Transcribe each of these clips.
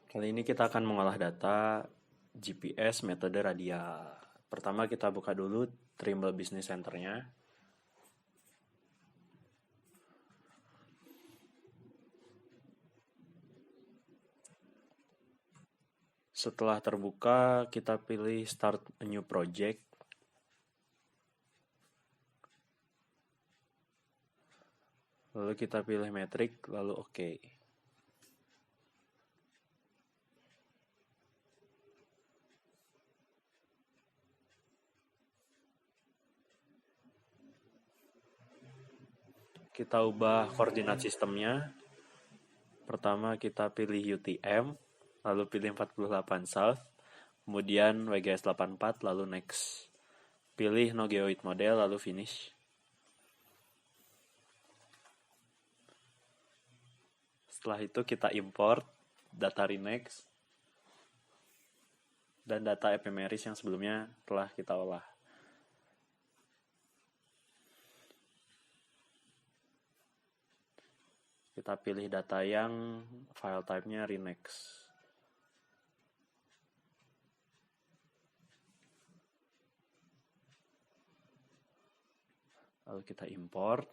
Kali ini kita akan mengolah data GPS metode radial. Pertama kita buka dulu Trimble Business Center-nya. Setelah terbuka, kita pilih Start a New Project. Lalu kita pilih metrik, lalu OK. Kita ubah koordinat sistemnya. Pertama kita pilih UTM, lalu pilih 48 South, kemudian WGS 84, lalu Next. Pilih No Geoid Model, lalu Finish. Setelah itu kita import data Renex dan data ephemeris yang sebelumnya telah kita olah. Kita pilih data yang file type-nya Renex. Lalu kita import.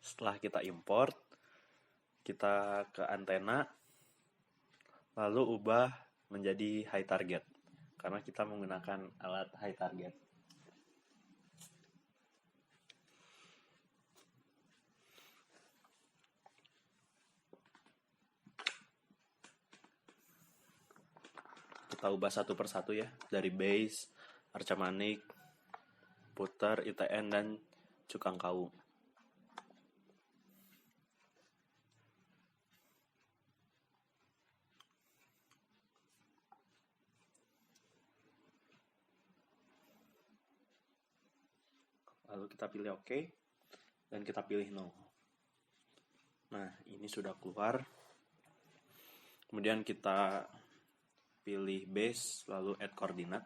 Setelah kita import, kita ke antena, lalu ubah menjadi high target, karena kita menggunakan alat high target. Kita ubah satu persatu ya, dari base, Arca Manik, puter, ITN, dan Cukang Kawu. Lalu kita pilih OK, dan kita pilih No. Nah, ini sudah keluar. Kemudian kita pilih base, lalu add koordinat.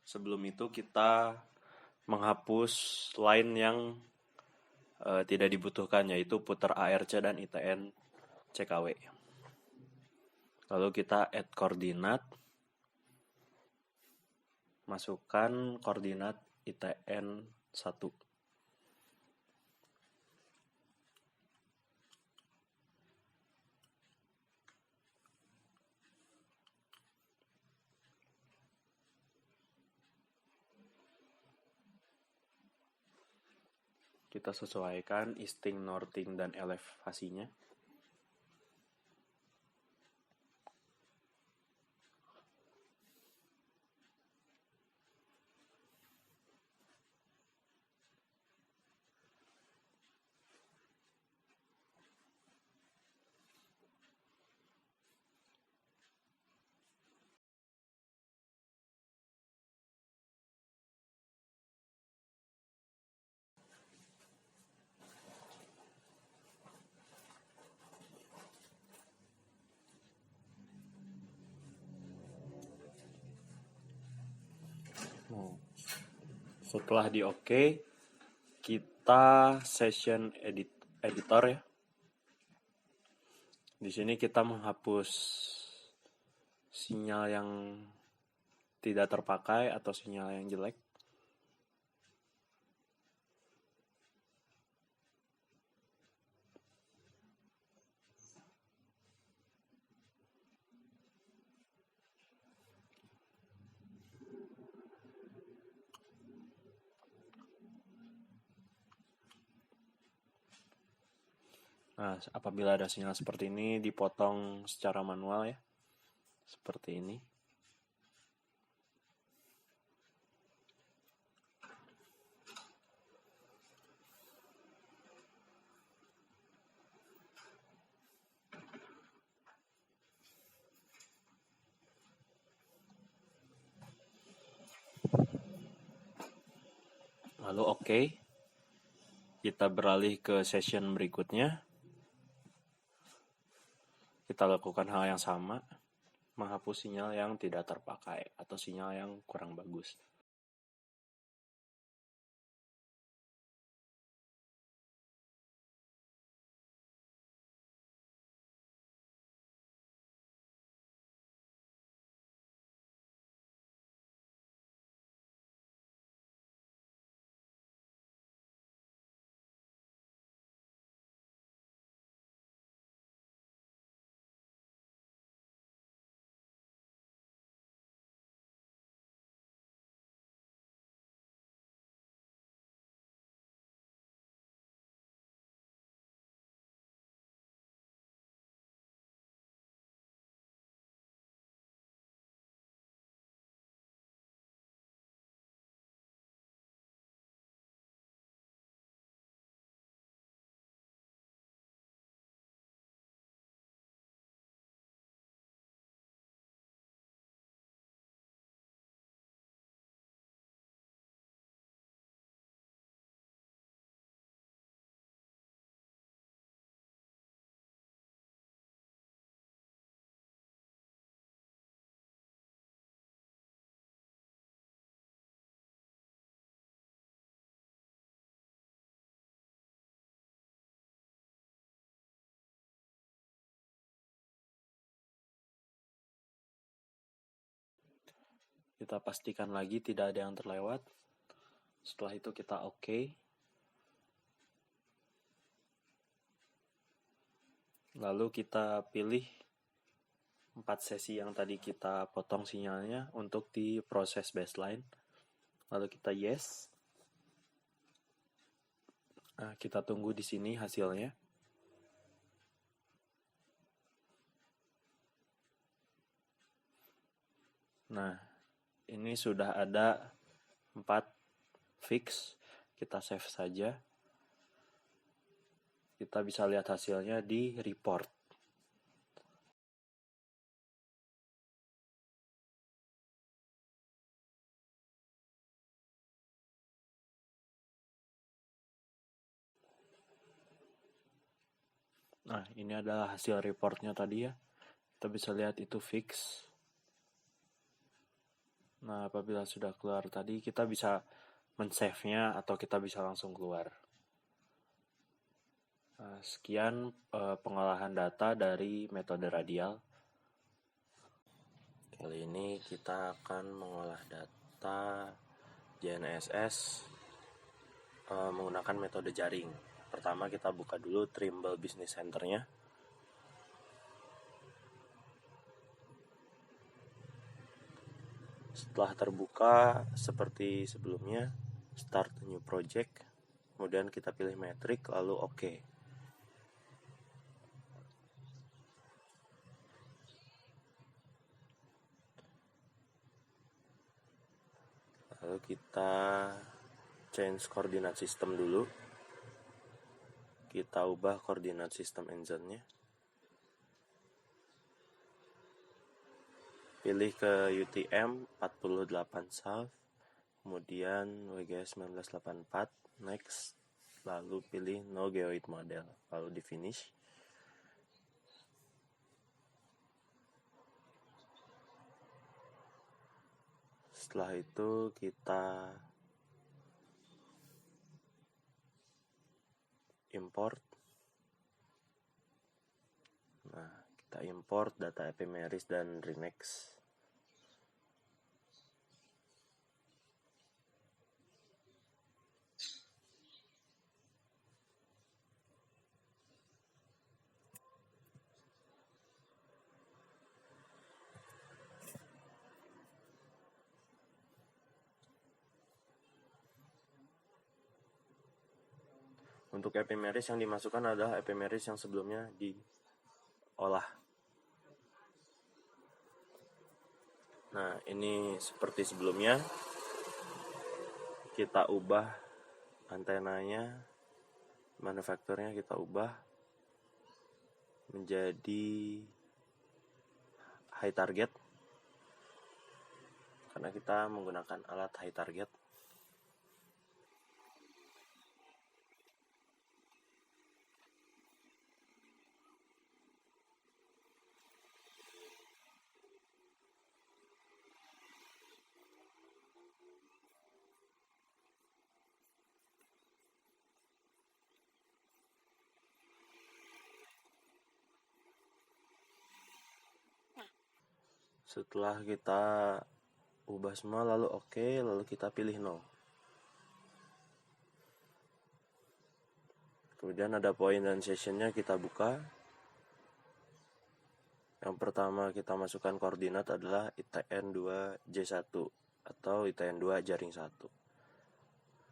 Sebelum itu kita menghapus line yang tidak dibutuhkan, yaitu puter ARC dan ITN CKW. Lalu kita add koordinat, masukkan koordinat ITN 1. Kita sesuaikan easting, northing, dan elevasinya. Setelah di OK, kita session editor ya. Di sini kita menghapus sinyal yang tidak terpakai atau sinyal yang jelek. Nah, apabila ada sinyal seperti ini, dipotong secara manual ya. Seperti ini. Lalu OK. Kita beralih ke session berikutnya. Kita lakukan hal yang sama, menghapus sinyal yang tidak terpakai atau sinyal yang kurang bagus. Kita pastikan lagi tidak ada yang terlewat. Setelah itu kita oke. Lalu kita pilih 4 sesi yang tadi kita potong sinyalnya untuk diproses baseline. Lalu kita yes. Nah, kita tunggu di sini hasilnya. Nah, ini sudah ada 4 fix. Kita save saja. Kita bisa lihat hasilnya di report. Nah, ini adalah hasil reportnya tadi ya. Kita bisa lihat itu fix. Nah, apabila sudah keluar tadi, kita bisa men-save-nya atau kita bisa langsung keluar. Nah, sekian pengolahan data dari metode radial. Kali ini kita akan mengolah data GNSS menggunakan metode jaring. Pertama kita buka dulu Trimble Business Center-nya. Setelah terbuka seperti sebelumnya, start new project, kemudian kita pilih metrik, lalu oke. Lalu kita change koordinat sistem dulu. Kita ubah koordinat sistem engine-nya. Pilih ke UTM 48 South, kemudian WGS 1984, next, lalu pilih no geoid model, lalu di finish. Setelah itu kita import. Nah, kita import data ephemeris dan Renex. Untuk ephemeris yang dimasukkan adalah ephemeris yang sebelumnya diolah. Nah, ini seperti sebelumnya. Kita ubah antenanya, manufakturnya kita ubah menjadi high target. Karena kita menggunakan alat high target. Setelah kita ubah semua lalu oke, lalu kita pilih no. Kemudian ada point dan sessionnya kita buka. Yang pertama kita masukkan koordinat adalah ITN 2J1 atau ITN 2 jaring 1.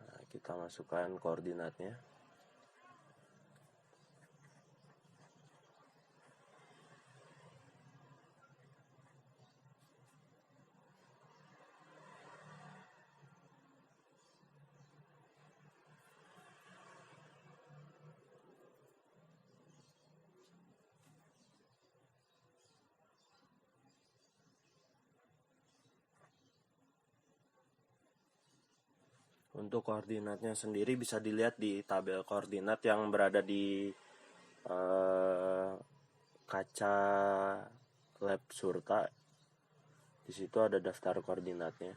Nah, kita masukkan koordinatnya. Untuk koordinatnya sendiri bisa dilihat di tabel koordinat yang berada di kaca lab Surta. Di situ ada daftar koordinatnya.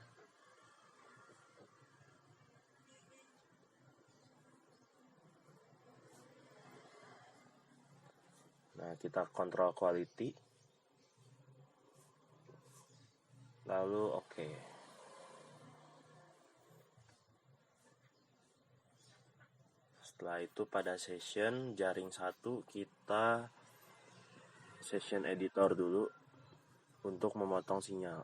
Nah, kita kontrol quality. Lalu oke. Setelah itu pada session jaring 1 kita session editor dulu untuk memotong sinyal.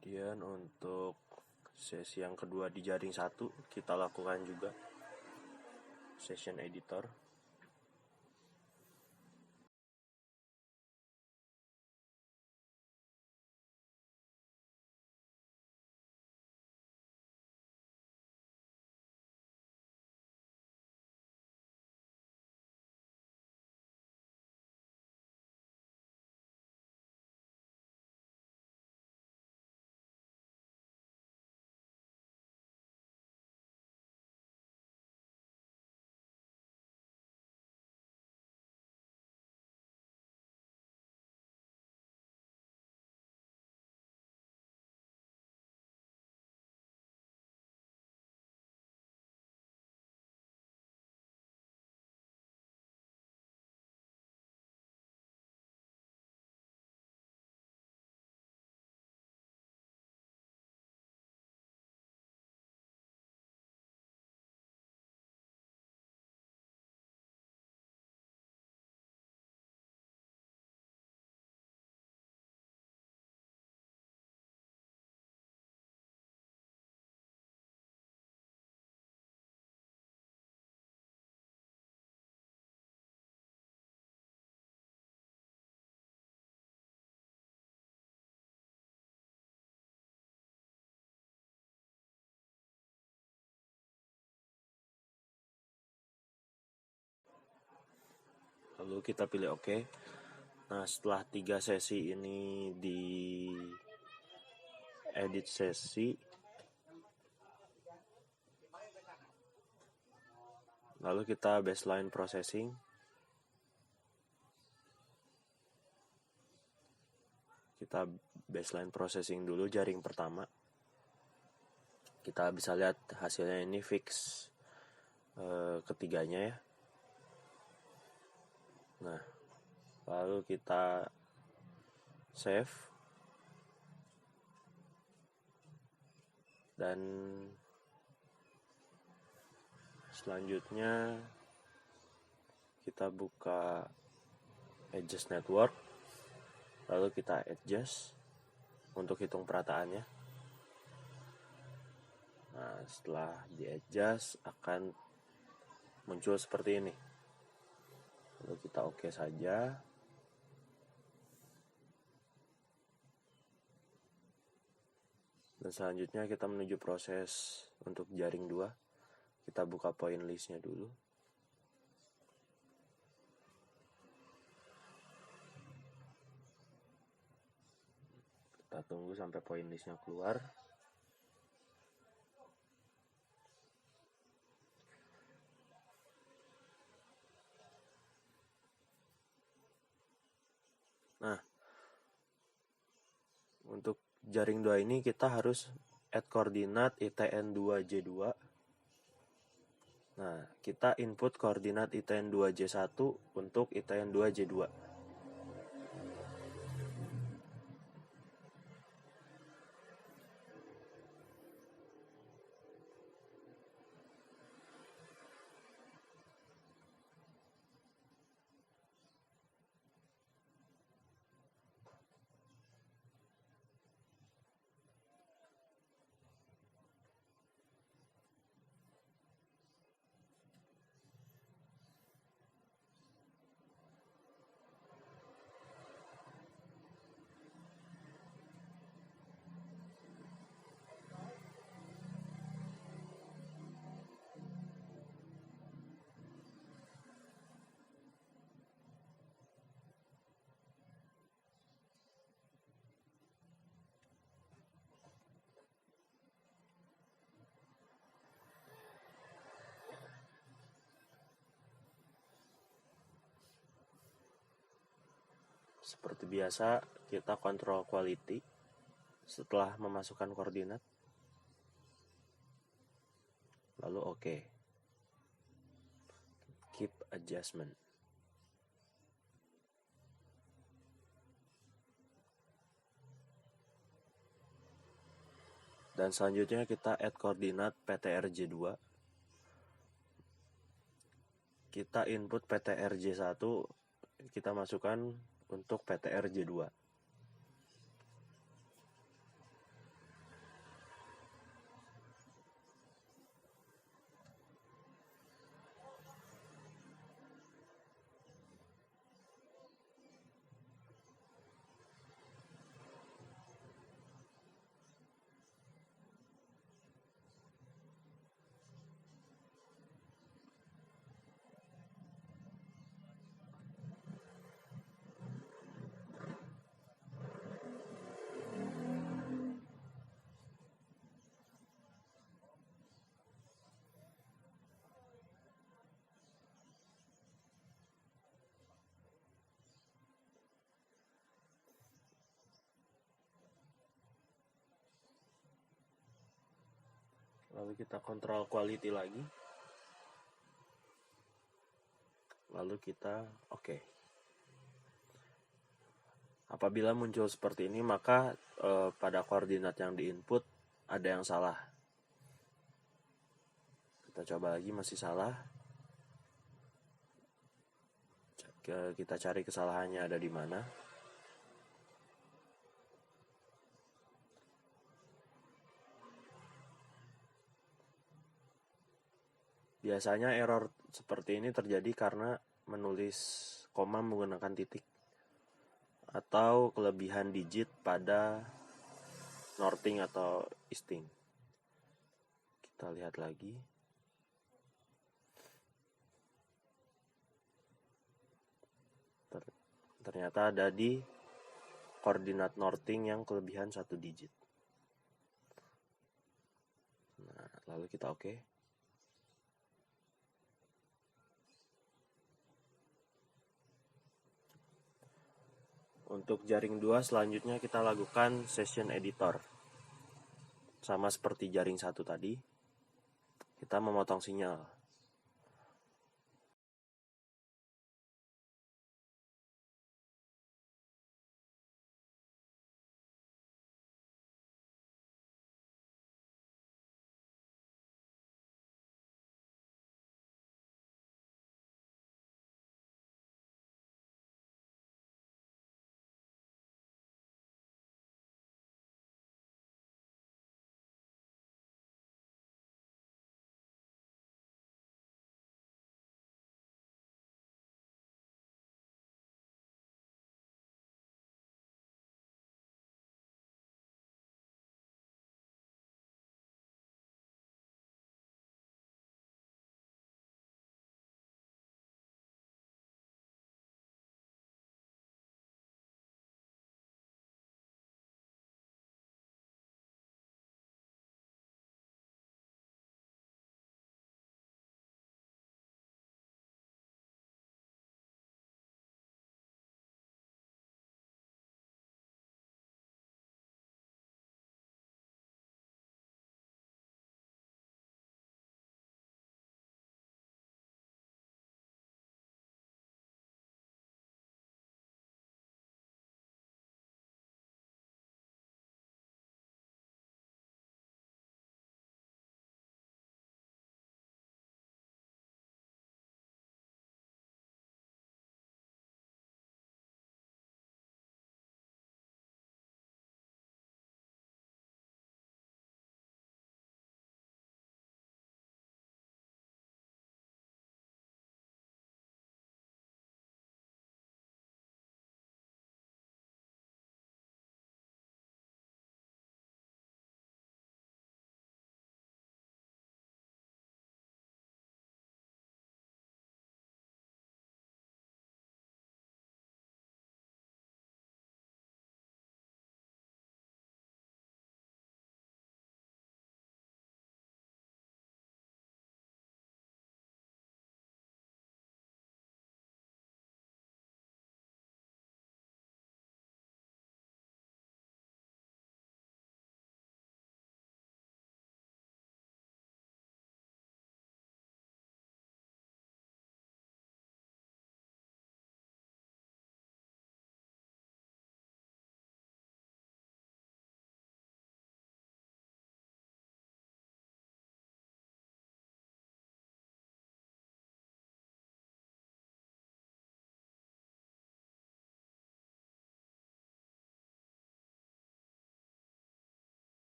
Kemudian untuk sesi yang kedua di jaring 1 kita lakukan juga session editor. Lalu kita pilih oke. Nah, setelah 3 sesi ini di edit sesi, lalu kita baseline processing. Kita baseline processing dulu jaring pertama. Kita bisa lihat hasilnya ini fix ketiganya ya. Nah, lalu kita save dan selanjutnya kita buka adjust network, lalu kita adjust untuk hitung perataannya. Nah, setelah di adjust akan muncul seperti ini. Lalu kita oke saja. Dan selanjutnya kita menuju proses untuk jaring 2. Kita buka point listnya dulu. Kita tunggu sampai point listnya keluar. Untuk jaring 2 ini kita harus add koordinat ITN 2J2. Nah, kita input koordinat ITN 2J1 untuk ITN 2J2. Seperti biasa, kita kontrol quality setelah memasukkan koordinat. Lalu oke. Keep adjustment. Dan selanjutnya kita add koordinat PTRJ2. Kita input PTRJ1, kita masukkan untuk PTRJ2. Lalu kita kontrol quality lagi. Lalu kita oke. Apabila muncul seperti ini, maka pada koordinat yang diinput ada yang salah. Kita coba lagi, masih salah. Kita cari kesalahannya ada di mana. Biasanya error seperti ini terjadi karena menulis koma menggunakan titik atau kelebihan digit pada norting atau easting. Kita lihat lagi. Ternyata ada di koordinat norting yang kelebihan 1 digit. Nah, lalu kita oke. Untuk jaring 2 selanjutnya kita lakukan session editor. Sama seperti jaring 1 tadi, kita memotong sinyal.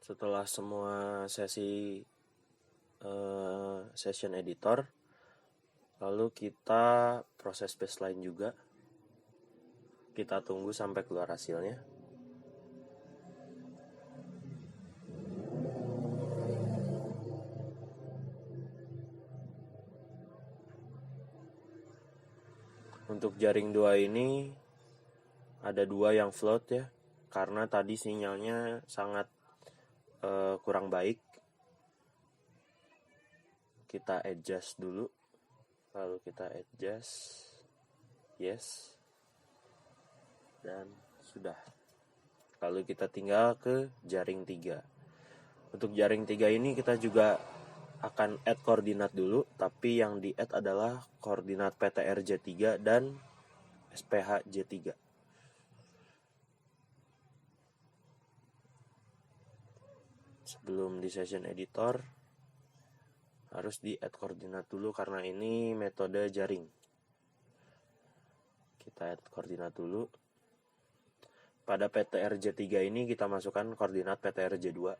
Setelah semua session editor, lalu kita proses baseline juga. Kita tunggu sampai keluar hasilnya. Untuk jaring 2 ini ada 2 yang float ya, karena tadi sinyalnya sangat kurang baik. Kita adjust dulu, lalu kita adjust, yes, dan sudah. Lalu kita tinggal ke jaring 3. Untuk jaring 3 ini kita juga akan add koordinat dulu, tapi yang di add adalah koordinat PTR J3 dan SPH J3. Sebelum di session editor harus di add koordinat dulu karena ini metode jaring. Kita add koordinat dulu. Pada PTR J3 ini kita masukkan koordinat PTR J2.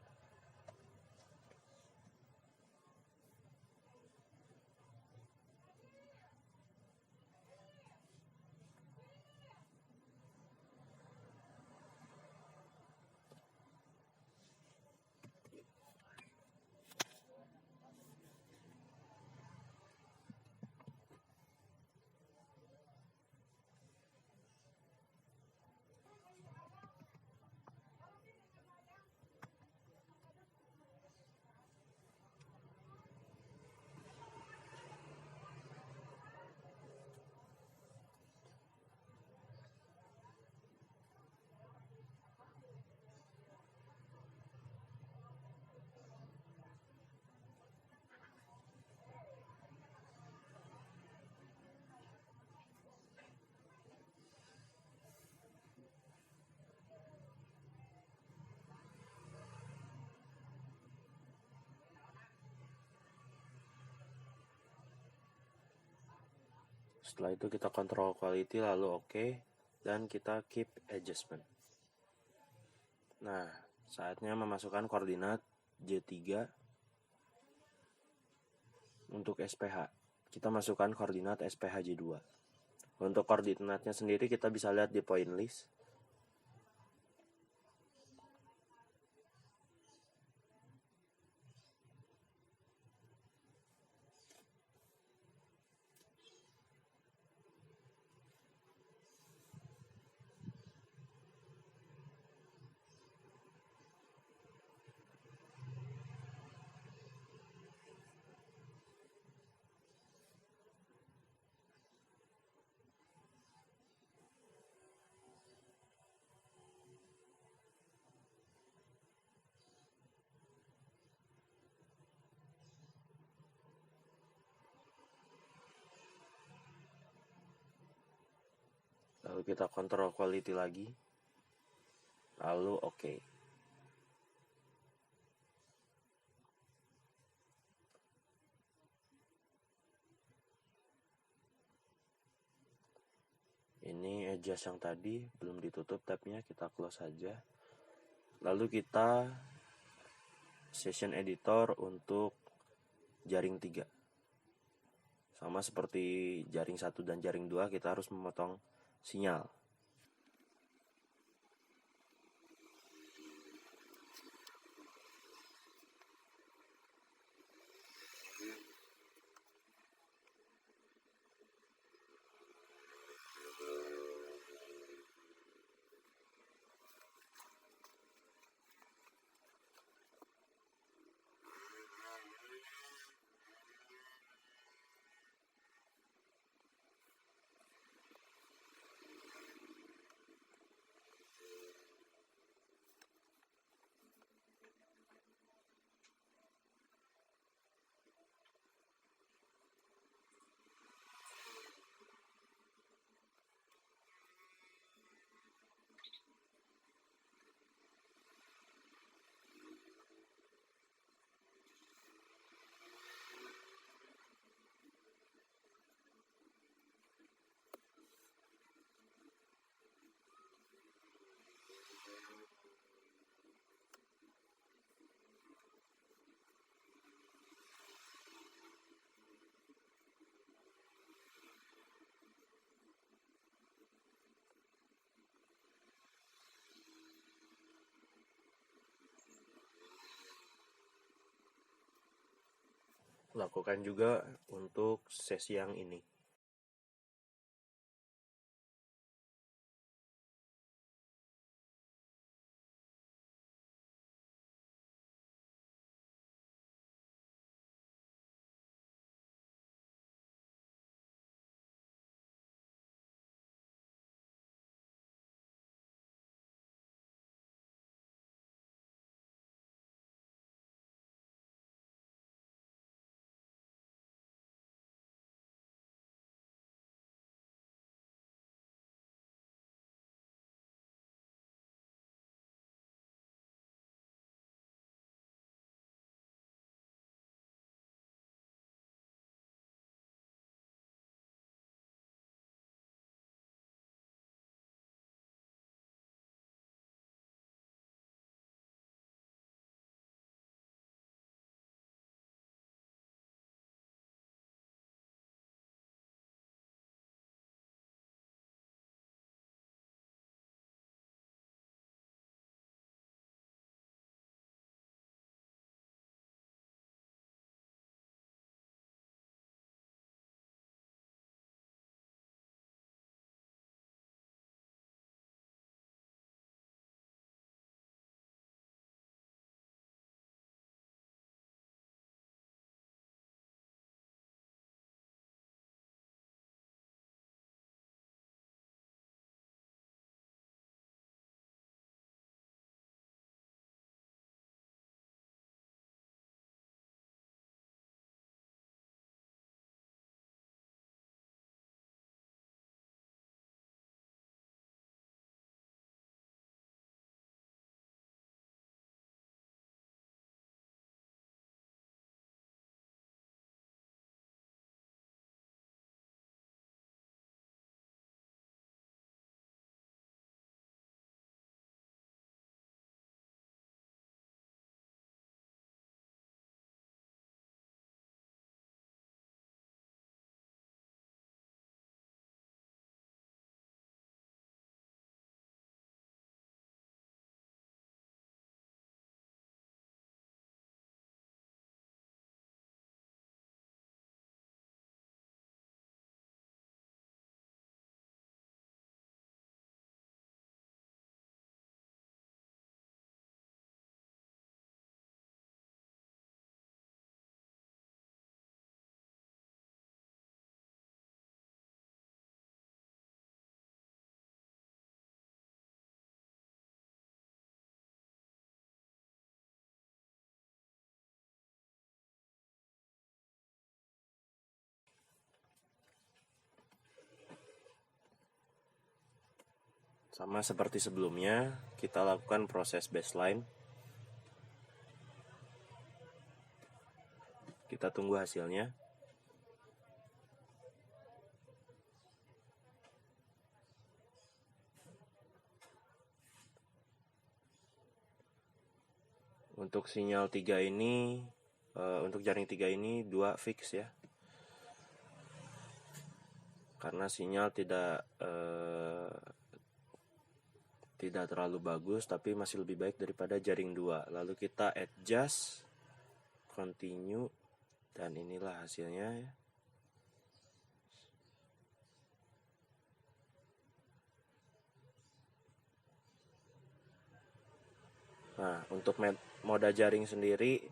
Setelah itu kita kontrol quality lalu oke, dan kita keep adjustment. Nah, saatnya memasukkan koordinat J3 untuk SPH. Kita masukkan koordinat SPH J2. Untuk koordinatnya sendiri kita bisa lihat di point list. Lalu kita kontrol quality lagi. Lalu oke. Ini adjust yang tadi belum ditutup tabnya, kita close saja. Lalu kita session editor untuk jaring 3. Sama seperti jaring 1 dan jaring 2, kita harus memotong sinyal. lakukan juga untuk sesi yang ini. Sama seperti sebelumnya, kita lakukan proses baseline. Kita tunggu hasilnya. Untuk sinyal 3 ini, untuk jaring 3 ini 2 fix ya. Karena sinyal tidak terlalu bagus, tapi masih lebih baik daripada jaring 2. Lalu kita adjust, continue, dan inilah hasilnya ya. Nah, untuk moda jaring sendiri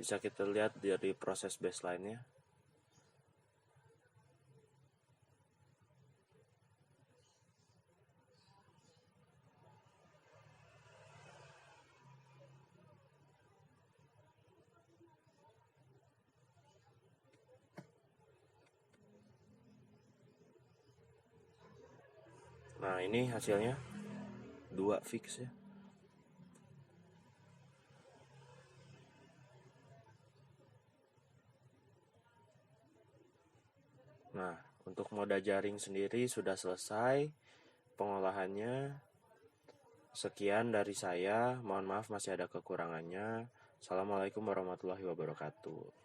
bisa kita lihat dari proses baseline-nya. Nah, ini hasilnya 2 fix ya. Nah, untuk moda jaring sendiri sudah selesai pengolahannya. Sekian dari saya, mohon maaf masih ada kekurangannya. Assalamualaikum warahmatullahi wabarakatuh.